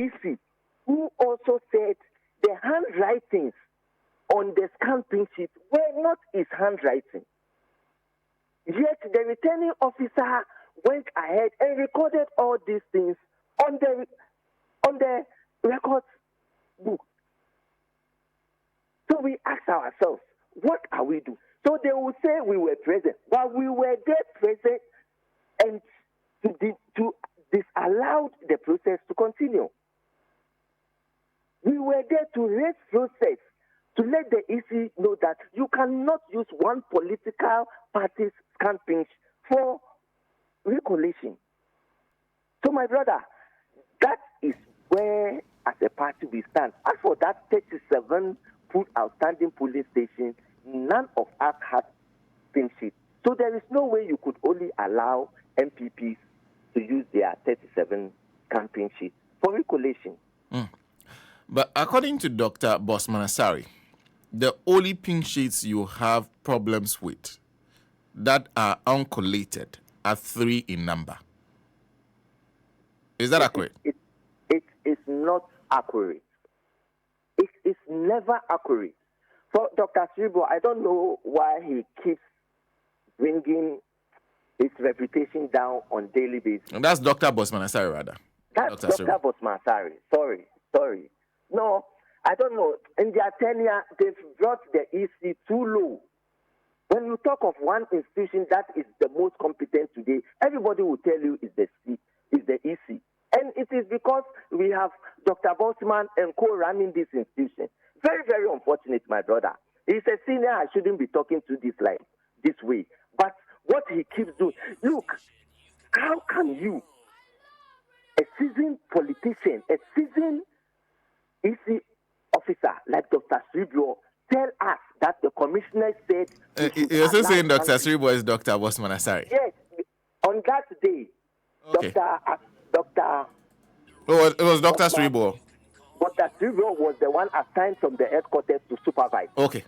EC, who also said the handwritings on the stamping sheet were not his handwriting. Yet the returning officer went ahead and recorded all these things on the record book. So we ask ourselves, what are we doing? So they will say we were present, but we were there present and to disallow the process to continue. We were there to raise process, to let the EC know that you cannot use one political party's campaign for recollation. So, my brother, that is where, as a party, we stand. As for that 37 outstanding polling stations, none of us had pink sheet. So there is no way you could only allow NPPs to use their 37 campaign sheets for recollation. But according to Dr. Bosman Asari, the only pink sheets you have problems with that are uncollated are 3 in number. Is that accurate? It is not accurate. It is never accurate. For Dr. Sribo, I don't know why he keeps bringing his reputation down on daily basis. And that's Dr. Bosman Asari, rather. That's Dr. Bosman Asari. Sorry. No, I don't know. In their tenure, they've brought the EC too low. When you talk of one institution that is the most competent today, everybody will tell you is the EC. And it is because we have Dr. Bosman and co running this institution. Very, very unfortunate, my brother. He's a senior. I shouldn't be talking to this way. But what he keeps doing, look, how can you, a seasoned politician, a seasoned EC officer like Dr. Sribo, tell us that the commissioner said... You're still saying Dr. Sribo is Dr. Bosman Asari? Yes. On that day, okay. It was Dr. Sribo. Dr. Sribo was the one assigned from the headquarters to supervise. Okay.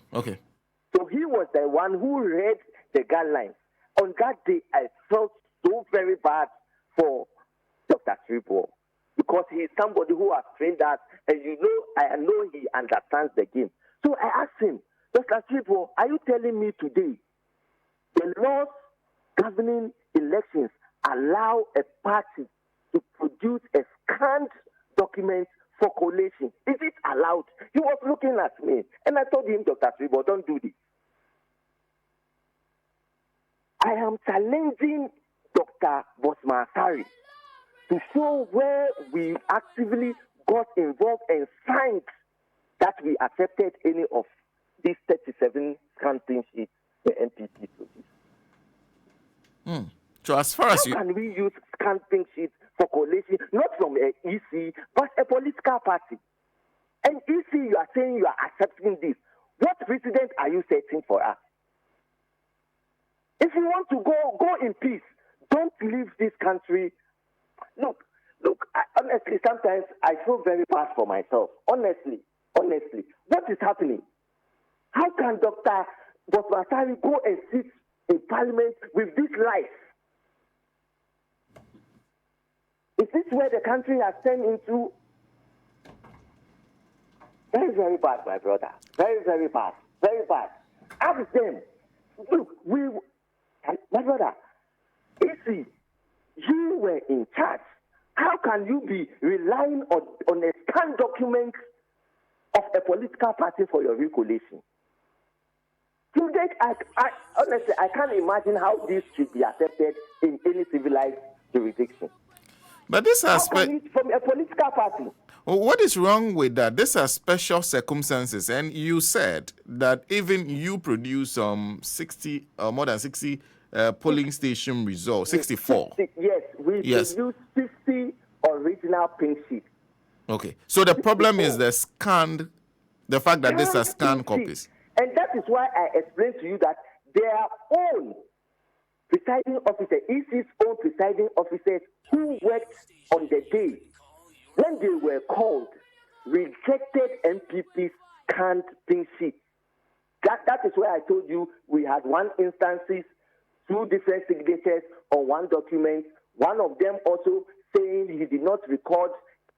So he was the one who read the guidelines. On that day, I felt so very bad for Dr. Sribo because he is somebody who has trained us, and I know he understands the game. So I asked him, Dr. Sribo, are you telling me today the laws governing elections allow a party to produce a scanned document for collation? Is it allowed? He was looking at me, and I told him, Dr. Sribo, don't do this. I am challenging Dr. Bosman Asari to show where we actively got involved and signed that we accepted any of these 37 campaign sheets the NPP produced. So as far as How can we use campaign sheets for collation, not from an EC, but a political party? And EC, you are saying you are accepting this. What precedent are you setting for us? If you want to go in peace. Don't leave this country. Look, honestly, sometimes I feel very bad for myself. Honestly, what is happening? How can Dr. Bosman Asari go and sit in parliament with this life? Is this where the country has turned into? Very, very bad, my brother. Very, very bad. Very bad. Ask them. Look, my brother, AC, you were in charge. How can you be relying on a scanned document of a political party for your recollation? To date, honestly, I can't imagine how this should be accepted in any civilized jurisdiction. But this has from a political party. What is wrong with that? These are special circumstances, and you said that even you produce 60 or more than 60 polling station results, 64. Yes, we produce 60 original pink sheets. Okay, so the problem is the fact that these are scanned copies. And that is why I explained to you that their own presiding officer, EC's own presiding officers who worked on the day when they were called, rejected NPP's scanned pink sheets. That is why I told you we had one instances, 2 different signatures on one document, one of them also saying he did not record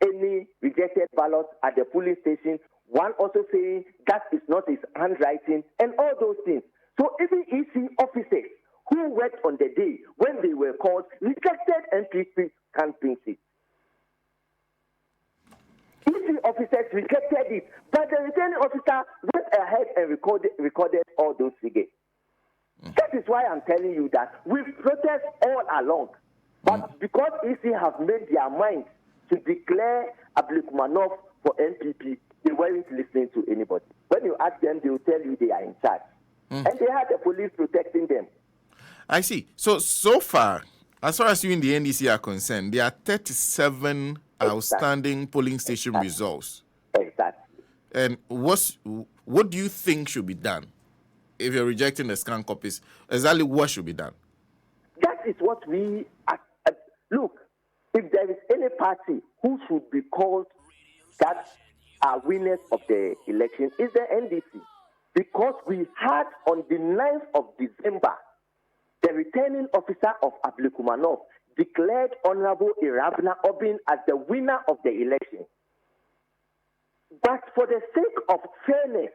any rejected ballot at the polling station. One also saying that is not his handwriting and all those things. So even EC officers who worked on the day when they were called rejected NPP campaign seats. EC officers rejected it, but the returning officer went ahead and recorded all those figures. That is why I'm telling you that we've protested all along. But because EC have made their mind to declare ABLEKUMA for NPP, they weren't listening to anybody. When you ask them, they will tell you they are in charge. And they had the police protecting them. I see. So far as you in the NDC are concerned, there are 37 outstanding polling station results. Exactly. And what do you think should be done if you're rejecting the scanned copies? Exactly what should be done? That is what we look. If there is any party who should be called that are winners of the election, is the NDC. Because we had on the 9th of December, the returning officer of ABLEKUMA declared Honorable Irabna Obin as the winner of the election. But for the sake of fairness,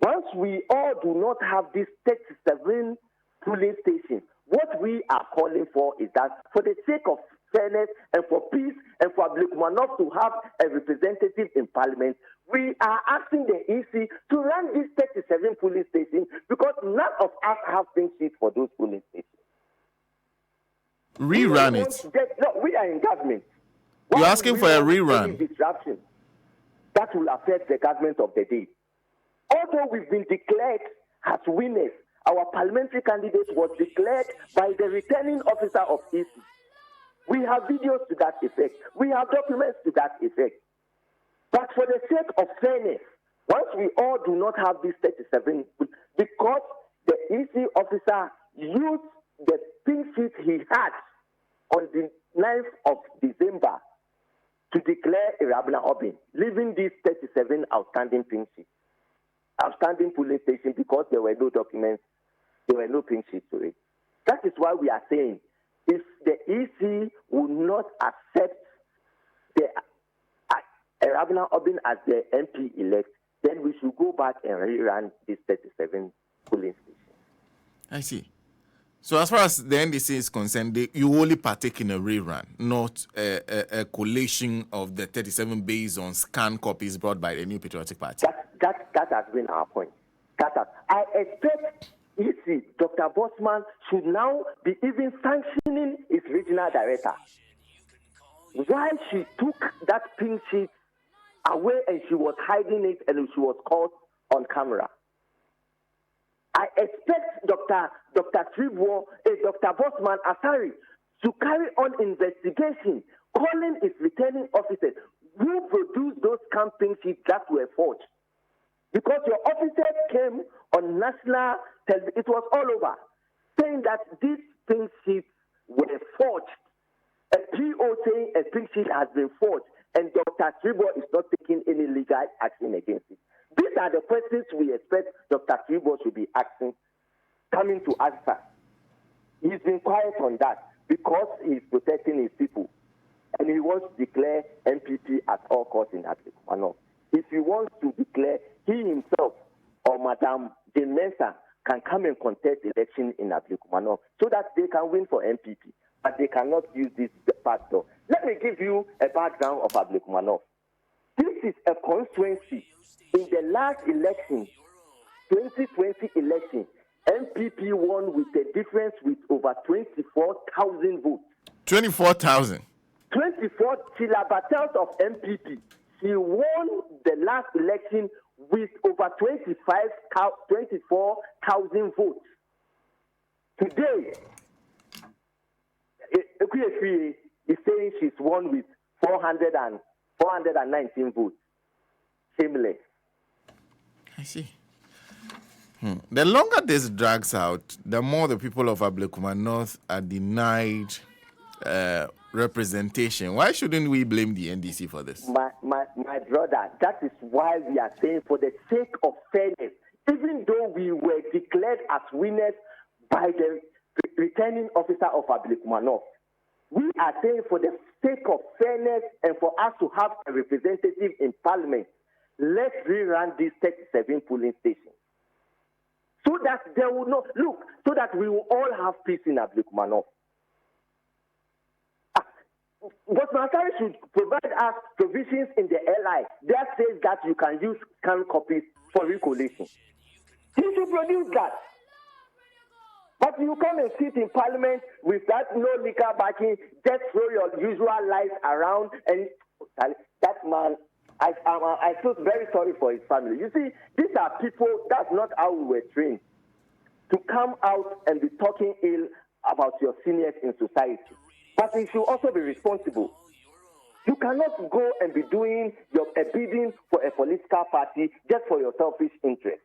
once we all do not have these 37 polling stations, what we are calling for is that for the sake of fairness and for peace and for ABLEKUMA to have a representative in parliament, we are asking the EC to run these 37 polling stations because none of us have pink sheets for those polling stations. Rerun it. No, we are in government. You're asking for a rerun. Disruption that will affect the government of the day. Although we've been declared as winners, our parliamentary candidate was declared by the returning officer of EC. We have videos to that effect. We have documents to that effect. But for the sake of fairness, once we all do not have these 37, because the EC officer used the pink sheet he had on the 9th of December to declare Irabna Obin, leaving these 37 outstanding pink sheets, outstanding polling stations, because there were no documents, there were no pink sheets to it. That is why we are saying, if the EC will not accept the Irabna Obin as the MP elect, then we should go back and rerun these 37 polling stations. I see. So as far as the NDC is concerned, you only partake in a rerun, not a collation of the 37 based on scanned copies brought by the New Patriotic Party. That has been our point. I expect EC, Dr. Bosman, should now be even sanctioning his regional director. While she took that pink sheet away and she was hiding it and she was caught on camera. I expect Dr. Tribwo, Dr. Bosman Asari to carry on investigation, calling his returning officers who produced those campaign sheets that were forged. Because your officers came on national television, it was all over, saying that these pink sheets were forged. A PO saying a pink sheet has been forged, and Dr. Tribwo is not taking any legal action against it. These are the questions we expect Dr. Tribwo should be asking, coming to answer. He's been quiet on that because he's protecting his people, and he wants to declare NPP at all costs in ABLEKUMA. If he wants to declare, he himself or Madame Jane Mensah can come and contest election in ABLEKUMA so that they can win for NPP, but they cannot use this factor. Let me give you a background of ABLEKUMA. This is a constituency. In the last election, 2020 election, NPP won with a difference with over 24,000 votes. 24,000? 24 kilobattles of NPP. She won the last election with over 24,000 votes. Today, Ekwiefi is saying she's won with 419 votes. Shameless. I see. The longer this drags out, the more the people of ABLEKUMA North are denied representation. Why shouldn't we blame the NDC for this? My brother, that is why we are saying, for the sake of fairness, even though we were declared as winners by the returning officer of ABLEKUMA North, we are saying for the sake of fairness and for us to have a representative in parliament, let's rerun these 37 polling stations. So that there will not, look, so that we will all have peace in ABLEKUMA North. But Masari should provide us provisions in the LI that says that you can use scanned copies for recollation. He should produce that. But you come and sit in parliament with that no liquor backing, just throw your usual lies around, and that man, I feel very sorry for his family. You see, these are people, that's not how we were trained, to come out and be talking ill about your seniors in society. But you should also be responsible. You cannot go and be doing a bidding for a political party just for your selfish interest.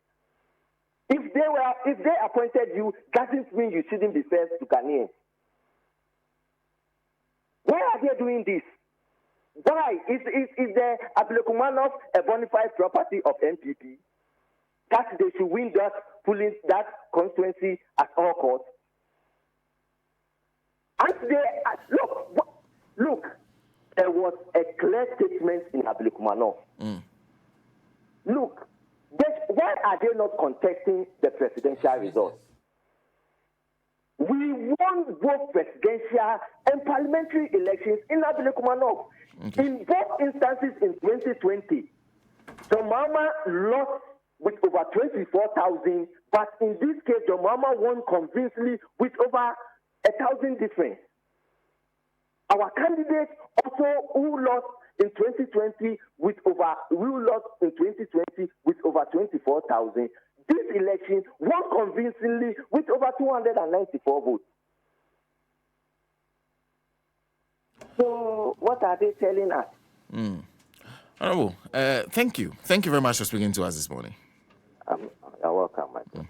If they appointed you, doesn't mean you shouldn't be fair to Ghanaians. Why are they doing this? Why? Is the ABLEKUMA North a bona fide property of NPP? That they should win that pulling that constituency at all costs? And they look, there was a clear statement in ABLEKUMA North. Look, why are they not contesting the presidential results? We won both presidential and parliamentary elections in ABLEKUMA North. Okay. In both instances in 2020, John Mahama lost with over 24,000, but in this case, John Mahama won convincingly with over 1,000 difference. Our candidate also who lost in 2020 with over 24,000. This election won convincingly with over 294 votes. So what are they telling us? Honorable, thank you. Thank you very much for speaking to us this morning. You're welcome, my friend.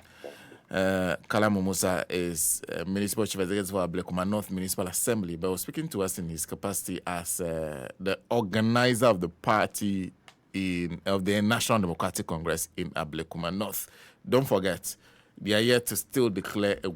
Kalamu Musa is Municipal Chief Executive for ABLEKUMA North Municipal Assembly, but was speaking to us in his capacity as the organizer of the party of the National Democratic Congress in ABLEKUMA North. Don't forget, they are yet to still declare a